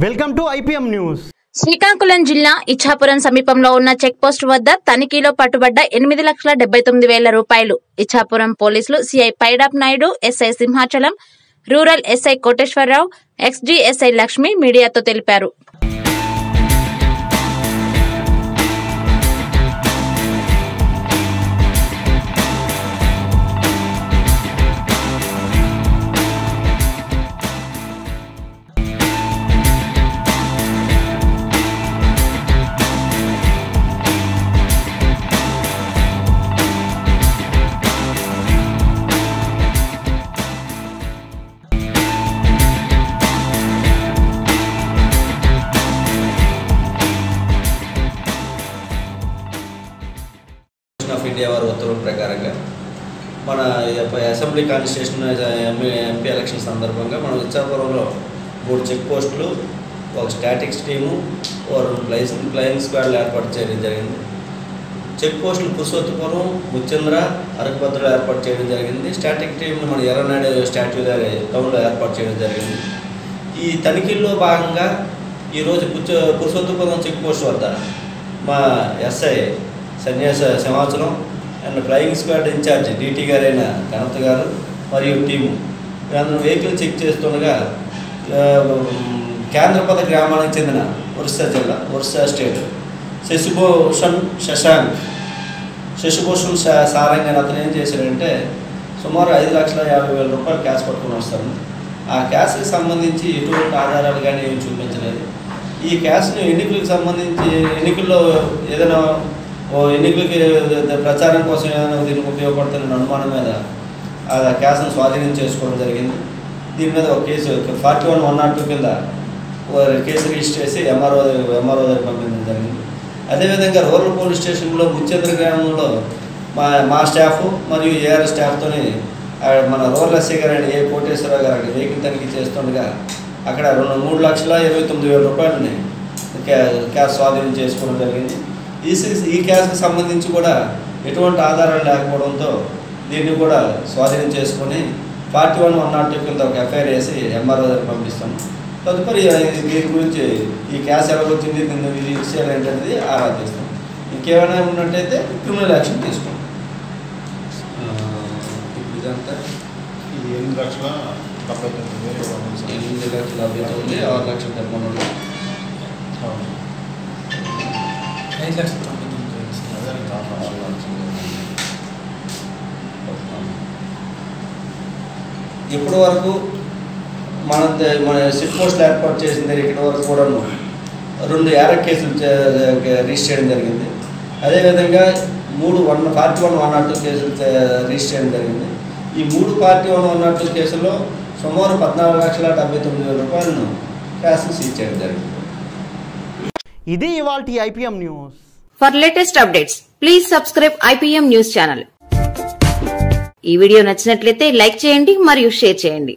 Welcome to IPM news. Srikakulam జిల్లా ఇచ్చాపురం సమీపంలో ఉన్న చెక్ పోస్ట్ వద్ద తనిఖీలో పట్టుబడ్డ 8,79,000 రూపాయలు. ఇచ్చాపురం పోలీసులు CI Paidap Naidu, SI Simhachalam, rural SI Koteswararao, ఎక్స్జీ ఎస్ఐ లక్ష్మి మీడియాతో తెలిపారు. ఆఫ్ ఇండియా వారి ఉత్తర్వుల ప్రకారంగా మన అసెంబ్లీ కాన్స్టిట్యూషన్ ఎంపీ ఎలక్షన్ సందర్భంగా మనం ఇచ్చాపురంలో 3 చెక్ పోస్టులు, ఒక స్టాటిక్స్ టీము, 2 ఫ్లయింగ్ స్క్వాడ్లు ఏర్పాటు చేయడం జరిగింది. చెక్ పోస్టులు పురుషోత్తపురం, ముచ్చింద్ర, అరకుపత్రులు ఏర్పాటు చేయడం జరిగింది. స్టాటిక్ టీంను మన ఎర్రనాయుడు స్టాట్యూ టౌన్లో ఏర్పాటు చేయడం జరిగింది. ఈ తనిఖీల్లో భాగంగా ఈరోజు పురుషోత్తపురం చెక్ పోస్ట్ వద్ద మా SI Simhachalam and flying squad incharge DT గారైన గణపతి గారు మరియు టీము అందరూ వెహికల్ చెక్ చేస్తుండగా కేంద్రపద గ్రామానికి చెందిన ఒరిస్సా జిల్లా, ఒరిస్సా స్టేట్ శశిభూషణ్ సారంగ్ అని అతను ఏం చేశాడంటే సుమారు 5,50,000 రూపాయలు క్యాష్ పట్టుకుని వస్తాను. ఆ క్యాష్కి సంబంధించి ఎటువంటి ఆధారాలు కానీ ఏమి చూపించలేదు. ఈ క్యాష్ని ఎన్నికలకు సంబంధించి ఎన్నికల్లో ఏదైనా ఎన్నికలకి ప్రచారం కోసం ఏదైనా దీనికి ఉపయోగపడుతున్న అనుమానం మీద ఆ క్యాష్ను స్వాధీనం చేసుకోవడం జరిగింది. దీని మీద ఒక కేసు 41-102 కింద కేసు రిజిస్టర్ చేసి ఎంఆర్ఓ దగ్గర పంపించడం జరిగింది. అదేవిధంగా రూరల్ పోలీస్ స్టేషన్లో ముచ్చేంద్ర గ్రామంలో మా స్టాఫ్ మరియు ఏఆర్ స్టాఫ్తోని మన రూరల్ ఎస్ఐ గారు ఏ కోటేశ్వరరావు గారు అక్కడ వెహికల్ తనిఖీ చేస్తుండగా అక్కడ 3,29,000 రూపాయలని క్యాష్ స్వాధీనం చేసుకోవడం జరిగింది. ఈ కేసుకు సంబంధించి కూడా ఎటువంటి ఆధారాలు లేకపోవడంతో దీన్ని కూడా స్వాధీనం చేసుకొని 41-102 కింద ఒక ఎఫ్ఐఆర్ వేసి ఎంఆర్ఓ దగ్గర పంపిస్తాం. తదుపరి దీని గురించి ఈ క్యాష్ ఎలా వచ్చింది, దీని విషయాలు ఏంటనేది ఆరాధిస్తాం. ఇంకేమైనా ఉన్నట్టయితే క్రిమినల్ యాక్షన్ తీసుకుంటాం. ఇదంతా 8,79,000 6,70,000 ఇప్పటి వరకు మన చెక్ పోస్టులు ఏర్పాటు చేసిన ఇక్కడి వరకు కూడా 2 ఏర కేసులు రిజిస్టర్ చేయడం జరిగింది. అదేవిధంగా 3 41-102 కేసులు రిజిస్టర్ చేయడం జరిగింది. ఈ 3 41-102 కేసుల్లో సుమారు 14,79,000 రూపాయలను క్యాష్ సీజ్ చేయడం జరిగింది. ఇది ఇవాల్టి IPM news. For latest updates please subscribe IPM news channel. ఈ వీడియో నచ్చినట్లయితే లైక్ చేయండి మరియు షేర్ చేయండి.